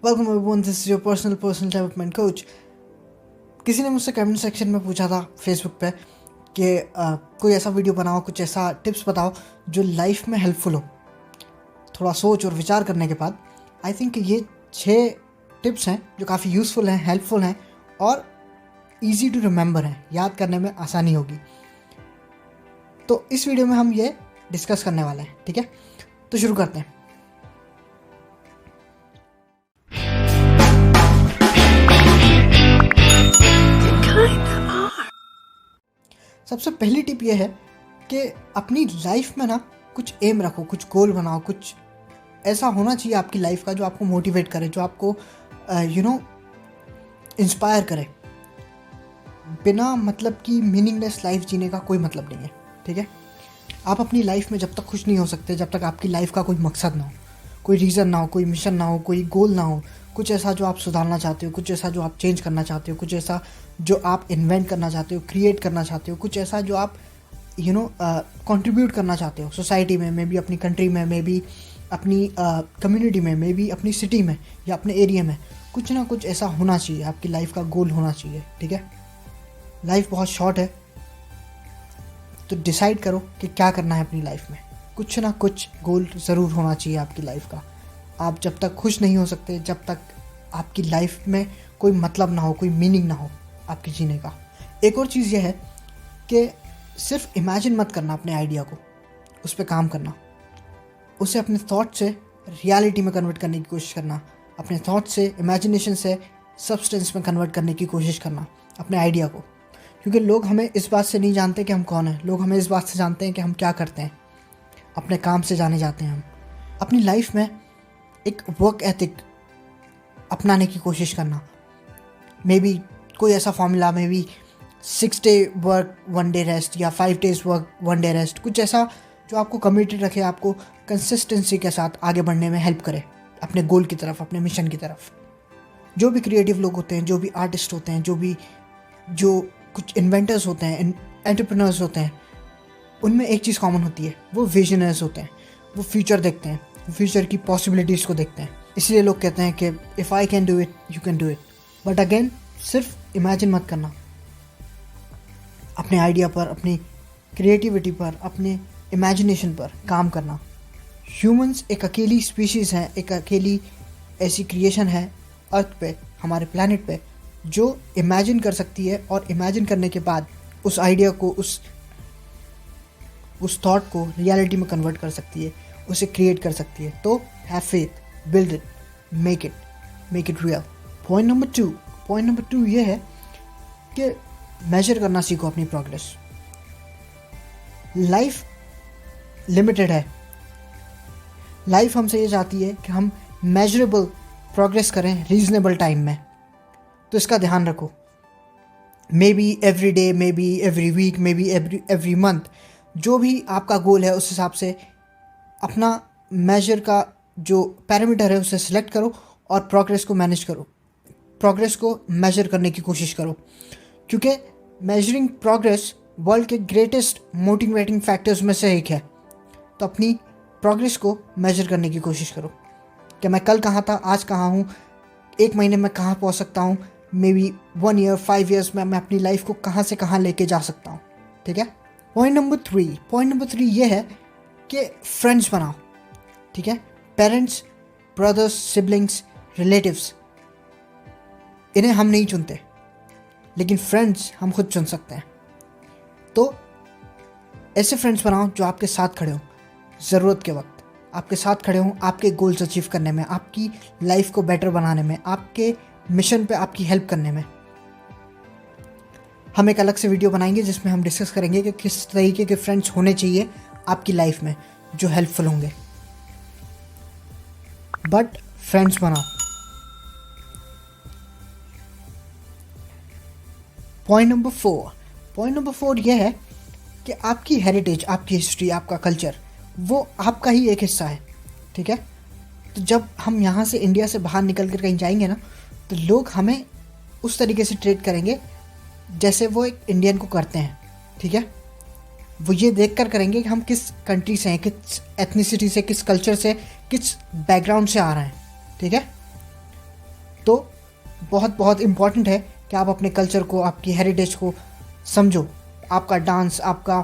Welcome everyone, this is your personal development coach. किसी ने मुझसे कमेंट सेक्शन में पूछा था फेसबुक पे कि कोई ऐसा वीडियो बनाओ, कुछ ऐसा टिप्स बताओ जो लाइफ में हेल्पफुल हो। थोड़ा सोच और विचार करने के बाद आई थिंक ये 6 टिप्स हैं जो काफ़ी यूज़फुल हैं, हेल्पफुल हैं और ईजी टू रिमेंबर हैं, याद करने में आसानी होगी। तो इस वीडियो में हम ये डिस्कस करने वाले हैं, ठीक है। तो शुरू करते हैं। सबसे पहली टिप ये है कि अपनी लाइफ में ना कुछ एम रखो, कुछ गोल बनाओ, कुछ ऐसा होना चाहिए आपकी लाइफ का जो आपको मोटिवेट करे, जो आपको इंस्पायर करे। बिना मतलब की मीनिंगलेस लाइफ जीने का कोई मतलब नहीं है, ठीक है। आप अपनी लाइफ में जब तक खुश नहीं हो सकते, जब तक आपकी लाइफ का कोई मकसद ना हो, कोई रीज़न ना हो, कोई मिशन ना हो, कोई गोल ना हो, कुछ ऐसा जो आप सुधारना चाहते हो, कुछ ऐसा जो आप चेंज करना चाहते हो, कुछ ऐसा जो आप इन्वेंट करना चाहते हो, क्रिएट करना चाहते हो, कुछ ऐसा जो आप कंट्रीब्यूट करना चाहते हो सोसाइटी में, मे बी अपनी कंट्री में, मे बी अपनी कम्युनिटी में, मे बी अपनी सिटी में या अपने एरिया में, कुछ ना कुछ ऐसा होना चाहिए, आपकी लाइफ का गोल होना चाहिए, ठीक है। लाइफ बहुत शॉर्ट है, तो डिसाइड करो कि क्या करना है अपनी लाइफ में। कुछ ना कुछ गोल ज़रूर होना चाहिए आपकी लाइफ का। आप जब तक खुश नहीं हो सकते, जब तक आपकी लाइफ में कोई मतलब ना हो, कोई मीनिंग ना हो आपके जीने का। एक और चीज़ यह है कि सिर्फ इमेजिन मत करना अपने आइडिया को, उस पर काम करना, उसे अपने थॉट से रियलिटी में कन्वर्ट करने की कोशिश करना, अपने थॉट से, इमेजिनेशन से सब्सटेंस में कन्वर्ट करने की कोशिश करना अपने आइडिया को। क्योंकि लोग हमें इस बात से नहीं जानते कि हम कौन हैं, लोग हमें इस बात से जानते हैं कि हम क्या करते हैं। अपने काम से जाने जाते हैं हम। अपनी लाइफ में एक वर्क एथिक अपनाने की कोशिश करना। मे बी कोई ऐसा formula, may be 6 day work 1 day rest या 5 डेज वर्क 1 डे रेस्ट, कुछ ऐसा जो आपको कमिटेड रखे, आपको कंसिस्टेंसी के साथ आगे बढ़ने में हेल्प करे अपने गोल की तरफ, अपने मिशन की तरफ। जो भी क्रिएटिव लोग होते हैं, जो भी आर्टिस्ट होते हैं, जो कुछ इन्वेंटर्स होते हैं, एंटरप्रेन्योर्स होते हैं, उनमें एक चीज़ कॉमन होती है, वो विजनर्स होते हैं। वो फ्यूचर देखते हैं, फ्यूचर की पॉसिबिलिटीज़ को देखते हैं। इसलिए लोग कहते हैं कि if I can do it you can do it. But again, सिर्फ इमेजिन मत करना, अपने आइडिया पर, अपनी क्रिएटिविटी पर, अपने इमेजिनेशन पर काम करना। ह्यूमंस एक अकेली स्पीशीज़ हैं, एक अकेली ऐसी क्रिएशन है अर्थ पे, हमारे प्लैनेट पे, जो इमेजिन कर सकती है और इमेजिन करने के बाद उस आइडिया को, उस थॉट को रियलिटी में कन्वर्ट कर सकती है, उसे क्रिएट कर सकती है। तो have faith, build it, make it real. Point number 2 ये है कि मेजर करना सीखो अपनी प्रोग्रेस। लाइफ लिमिटेड है। लाइफ हमसे ये चाहती है कि हम मेजरेबल प्रोग्रेस करें रीजनेबल टाइम में। तो इसका ध्यान रखो। Maybe every day, maybe every week, maybe every month, जो भी आपका गोल है उस हिसाब से अपना मेजर का जो पैरामीटर है उसे सिलेक्ट करो और प्रोग्रेस को मैनेज करो, प्रोग्रेस को मेजर करने की कोशिश करो। क्योंकि मेजरिंग प्रोग्रेस वर्ल्ड के ग्रेटेस्ट मोटिवेटिंग फैक्टर्स में से एक है। तो अपनी प्रोग्रेस को मेजर करने की कोशिश करो कि मैं कल कहाँ था, आज कहाँ हूँ, 1 महीने में कहाँ पहुँच सकता हूँ, मे बी 1 ईयर, 5 ईयर्स में मैं अपनी लाइफ को कहाँ से कहाँ लेके जा सकता हूँ, ठीक है। पॉइंट नंबर 3 ये है कि फ्रेंड्स बनाओ, ठीक है। पेरेंट्स, ब्रदर्स, सिबलिंग्स, रिलेटिव्स, इन्हें हम नहीं चुनते, लेकिन फ्रेंड्स हम खुद चुन सकते हैं। तो ऐसे फ्रेंड्स बनाओ जो आपके साथ खड़े हों, ज़रूरत के वक्त आपके साथ खड़े हों, आपके गोल्स अचीव करने में, आपकी लाइफ को बेटर बनाने में, आपके मिशन पे आपकी हेल्प करने में। हम एक अलग से वीडियो बनाएंगे जिसमें हम डिस्कस करेंगे कि किस तरीके के फ्रेंड्स होने चाहिए आपकी लाइफ में जो हेल्पफुल होंगे। बट फ्रेंड्स बनाओ। पॉइंट नंबर 4 यह है कि आपकी हेरिटेज, आपकी हिस्ट्री, आपका कल्चर, वो आपका ही एक हिस्सा है, ठीक है। तो जब हम यहाँ से, इंडिया से बाहर निकल कर कहीं जाएंगे ना, तो लोग हमें उस तरीके से ट्रीट करेंगे जैसे वो एक इंडियन को करते हैं, ठीक है। वो ये देख कर करेंगे कि हम किस कंट्री से हैं, किस एथनिसिटी से, किस कल्चर से, किस बैकग्राउंड से आ रहे हैं, ठीक है। तो बहुत बहुत इम्पॉर्टेंट है कि आप अपने कल्चर को, आपकी हेरिटेज को समझो। आपका डांस, आपका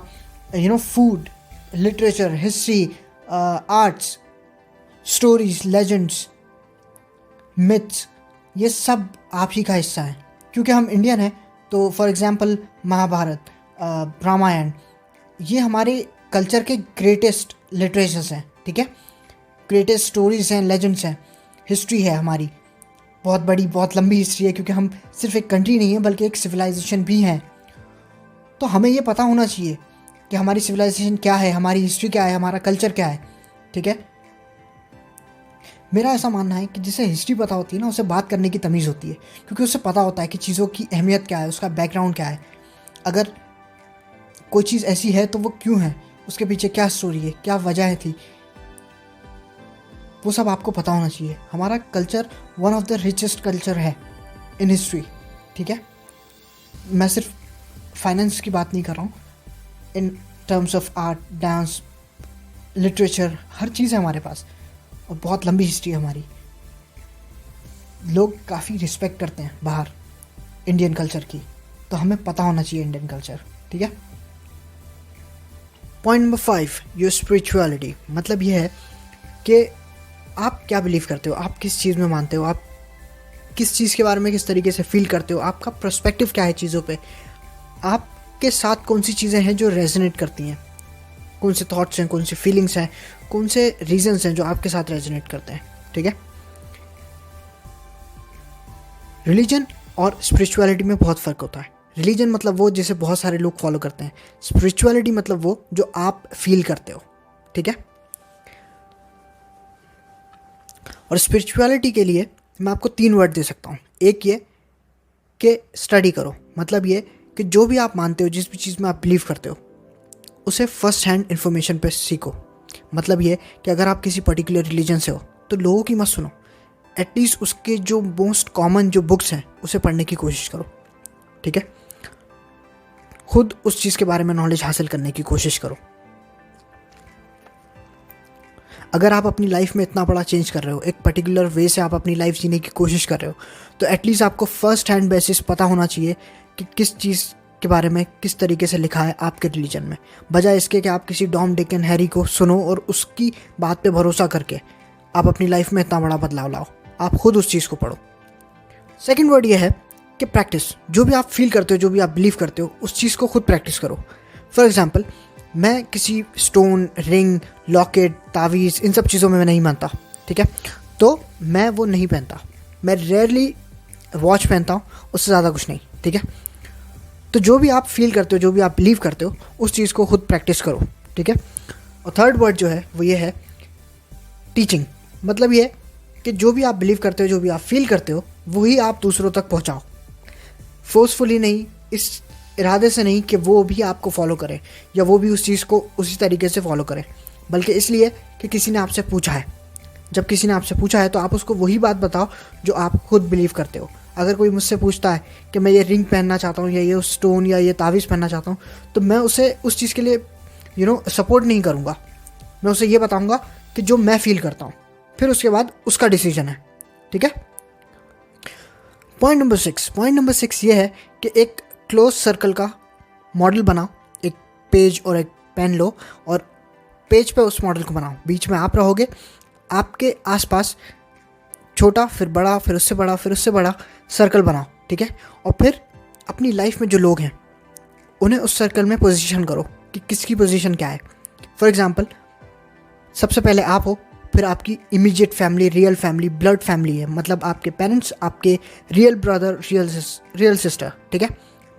food, literature, history, arts, stories, legends, myths, ये सब आप ही का हिस्सा है। क्योंकि हम इंडियन हैं तो फॉर एग्जांपल महाभारत, रामायण, ये हमारे कल्चर के ग्रेटेस्ट लिटरेचर्स हैं, ठीक है, ग्रेटेस्ट स्टोरीज हैं, लेजेंड्स हैं, हिस्ट्री है हमारी, बहुत बड़ी, बहुत लंबी हिस्ट्री है। क्योंकि हम सिर्फ एक कंट्री नहीं है बल्कि एक सिविलाइजेशन भी हैं। तो हमें ये पता होना चाहिए कि हमारी सिविलाइजेशन क्या है, हमारी हिस्ट्री क्या है, हमारा कल्चर क्या है, ठीक है। मेरा ऐसा मानना है कि जिसे हिस्ट्री पता होती है ना, उसे बात करने की तमीज़ होती है, क्योंकि उसे पता होता है कि चीज़ों की अहमियत क्या है, उसका बैकग्राउंड क्या है। अगर कोई चीज़ ऐसी है तो वो क्यों है, उसके पीछे क्या स्टोरी है, क्या वजह थी, वो सब आपको पता होना चाहिए। हमारा culture one of the richest culture है इन हिस्ट्री, ठीक है। मैं सिर्फ फाइनेंस की बात नहीं कर रहा हूँ, in terms of art, dance, literature, हर चीज़ है हमारे पास, और बहुत लंबी हिस्ट्री है हमारी। लोग काफ़ी रिस्पेक्ट करते हैं बाहर इंडियन कल्चर की, तो हमें पता होना चाहिए इंडियन कल्चर, ठीक है। Point number 5, your spirituality. मतलब ये है कि आप क्या बिलीव करते हो, आप किस चीज़ में मानते हो, आप किस चीज़ के बारे में किस तरीके से फील करते हो, आपका पर्सपेक्टिव क्या है चीज़ों पे, आपके साथ कौन सी चीज़ें हैं जो रेजोनेट करती हैं, कौन से थॉट्स हैं, कौन सी फीलिंग्स हैं, कौन से रीजंस हैं जो आपके साथ रेजोनेट करते हैं, ठीक है। रिलीजन और स्पिरिचुअलिटी में बहुत फ़र्क होता है। रिलीजन मतलब वो जिसे बहुत सारे लोग फॉलो करते हैं, स्पिरिचुअलिटी मतलब वो जो आप फील करते हो, ठीक है। और स्पिरिचुअलिटी के लिए मैं आपको 3 वर्ड दे सकता हूँ। एक ये कि स्टडी करो, मतलब ये कि जो भी आप मानते हो, जिस भी चीज़ में आप बिलीव करते हो, उसे फर्स्ट हैंड इन्फॉर्मेशन पे सीखो। मतलब ये कि अगर आप किसी पर्टिकुलर रिलीजन से हो तो लोगों की मत सुनो, एटलीस्ट उसके जो मोस्ट कॉमन जो बुक्स हैं उसे पढ़ने की कोशिश करो, ठीक है। खुद उस चीज़ के बारे में नॉलेज हासिल करने की कोशिश करो। अगर आप अपनी लाइफ में इतना बड़ा चेंज कर रहे हो, एक पर्टिकुलर वे से आप अपनी लाइफ जीने की कोशिश कर रहे हो, तो एटलीस्ट आपको फर्स्ट हैंड बेसिस पता होना चाहिए कि किस चीज़ के बारे में किस तरीके से लिखा है आपके रिलीजन में, बजाय इसके कि आप किसी डॉम, डिक एंड हैरी को सुनो और उसकी बात पे भरोसा करके आप अपनी लाइफ में इतना बड़ा बदलाव लाओ। आप खुद उस चीज़ को पढ़ो। सेकेंड वर्ड ये है कि प्रैक्टिस। जो भी आप फील करते हो, जो भी आप बिलीव करते हो, उस चीज़ को खुद प्रैक्टिस करो। फॉर एग्जाम्पल, मैं किसी स्टोन, रिंग, लॉकेट, तावीज़, इन सब चीज़ों में मैं नहीं मानता, ठीक है। तो मैं वो नहीं पहनता, मैं रेयरली वॉच पहनता हूँ, उससे ज़्यादा कुछ नहीं, ठीक है। तो जो भी आप फील करते हो, जो भी आप बिलीव करते हो, उस चीज़ को खुद प्रैक्टिस करो, ठीक है। और थर्ड वर्ड जो है वो ये है टीचिंग। मतलब ये कि जो भी आप बिलीव करते हो, जो भी आप फील करते हो, वही आप दूसरों तक पहुँचाओ। फोर्सफुली नहीं, इस इरादे से नहीं कि वो भी आपको फॉलो करे या वो भी उस चीज़ को उसी तरीके से फॉलो करे, बल्कि इसलिए कि किसी ने आपसे पूछा है। जब किसी ने आपसे पूछा है तो आप उसको वही बात बताओ जो आप खुद बिलीव करते हो। अगर कोई मुझसे पूछता है कि मैं ये रिंग पहनना चाहता हूँ या ये स्टोन या ये तावीज़ पहनना चाहता हूँ, तो मैं उसे उस चीज़ के लिए सपोर्ट नहीं करूँगा। मैं उसे ये बताऊँगा कि जो मैं फील करता हूँ, फिर उसके बाद उसका डिसीजन है, ठीक है। पॉइंट नंबर 6 ये है कि एक क्लोज सर्कल का मॉडल बनाओ। एक पेज और एक पेन लो और पेज पे उस मॉडल को बनाओ। बीच में आप रहोगे, आपके आसपास छोटा, फिर बड़ा, फिर उससे बड़ा, फिर उससे बड़ा सर्कल बनाओ, ठीक है। और फिर अपनी लाइफ में जो लोग हैं उन्हें उस सर्कल में पोजीशन करो कि किसकी पोजीशन क्या है। फॉर एग्जांपल, सबसे पहले आप हो, फिर आपकी immediate family, real family, blood family है, मतलब आपके पेरेंट्स, आपके रियल ब्रदर, रियल सिस्टर, ठीक है,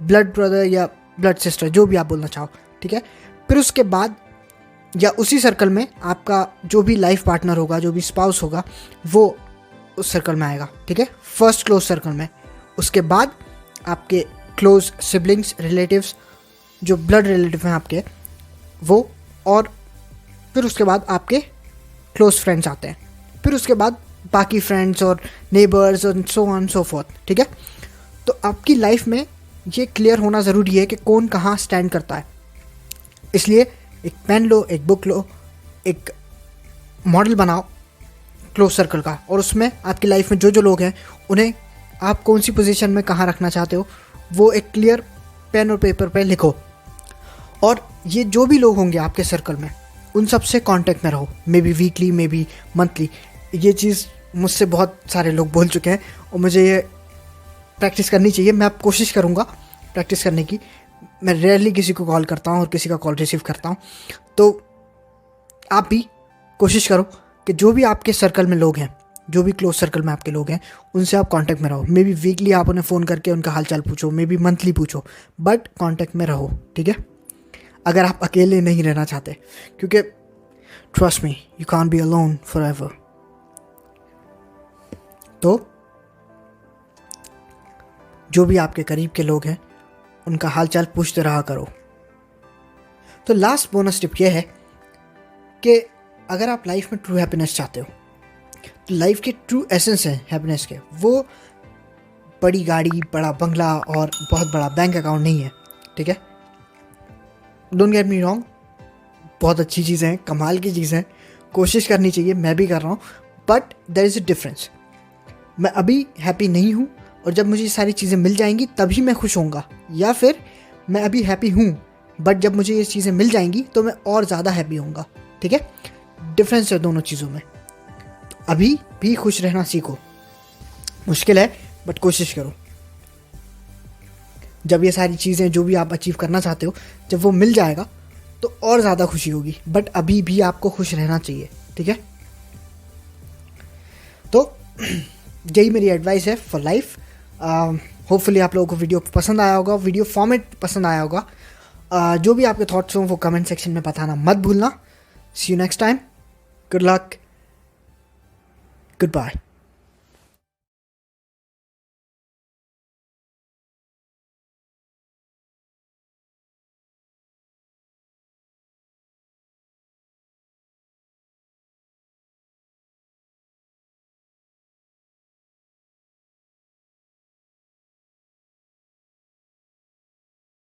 ब्लड ब्रदर या ब्लड सिस्टर, जो भी आप बोलना चाहो, ठीक है। फिर उसके बाद या उसी सर्कल में आपका जो भी लाइफ पार्टनर होगा, जो भी स्पाउस होगा, वो उस सर्कल में आएगा, ठीक है, फर्स्ट क्लोज सर्कल में। उसके बाद आपके क्लोज सिबलिंग्स, रिलेटिव्स, जो ब्लड रिलेटिव हैं आपके, वो, और फिर उसके बाद आपके क्लोज फ्रेंड्स आते हैं। फिर उसके बाद बाकी फ्रेंड्स और नेबर्स और सो ऑन सो फोर्थ, ठीक है। तो आपकी लाइफ में ये क्लियर होना ज़रूरी है कि कौन कहाँ स्टैंड करता है। इसलिए एक पेन लो, एक बुक लो, एक मॉडल बनाओ, क्लोज सर्कल का, और उसमें आपकी लाइफ में जो जो लोग हैं उन्हें आप कौन सी पोजीशन में कहाँ रखना चाहते हो वो एक क्लियर पेन और पेपर पे लिखो। और ये जो भी लोग होंगे आपके सर्कल में उन सब से कांटेक्ट में रहो, may be weekly, may be monthly. ये चीज़ मुझसे बहुत सारे लोग बोल चुके हैं और मुझे ये प्रैक्टिस करनी चाहिए। मैं अब कोशिश करूँगा प्रैक्टिस करने की। मैं रेयरली किसी को कॉल करता हूँ और किसी का कॉल रिसीव करता हूँ, तो आप भी कोशिश करो कि जो भी आपके सर्कल में लोग हैं, जो भी क्लोज सर्कल में आपके लोग हैं, उनसे आप कांटेक्ट में रहो। मे बी वीकली आप उन्हें फ़ोन करके उनका हालचाल पूछो, मे बी मंथली पूछो, बट कांटेक्ट में रहो, ठीक है। अगर आप अकेले नहीं रहना चाहते, क्योंकि trust me you can't be alone for ever. तो जो भी आपके करीब के लोग हैं उनका हालचाल पूछते रहा करो। तो लास्ट बोनस टिप ये है कि अगर आप लाइफ में ट्रू हैप्पीनेस चाहते हो, तो लाइफ के ट्रू एसेंस है हैप्पीनेस के, वो बड़ी गाड़ी, बड़ा बंगला और बहुत बड़ा बैंक अकाउंट नहीं है, ठीक है। डोंट गेट मी रॉन्ग, बहुत अच्छी चीज़ें हैं, कमाल की चीज़ें हैं, कोशिश करनी चाहिए, मैं भी कर रहा हूँ, but there is a difference. मैं अभी हैप्पी नहीं हूँ और जब मुझे ये सारी चीज़ें मिल जाएंगी तभी मैं खुश होऊंगा, या फिर मैं अभी हैप्पी हूँ बट जब मुझे ये चीज़ें मिल जाएंगी तो मैं और ज़्यादा हैप्पी होऊंगा, ठीक है। डिफरेंस है दोनों चीज़ों में। तो अभी भी खुश रहना सीखो, मुश्किल है बट कोशिश करो। जब ये सारी चीज़ें जो भी आप अचीव करना चाहते हो जब वो मिल जाएगा तो और ज़्यादा खुशी होगी, बट अभी भी आपको खुश रहना चाहिए, ठीक है। तो यही मेरी एडवाइस है फॉर लाइफ। होपफुली आप लोगों को वीडियो पसंद आया होगा, वीडियो फॉर्मेट पसंद आया होगा। जो भी आपके थॉट्स हों वो कमेंट सेक्शन में बताना मत भूलना। See you next time, good luck, good bye.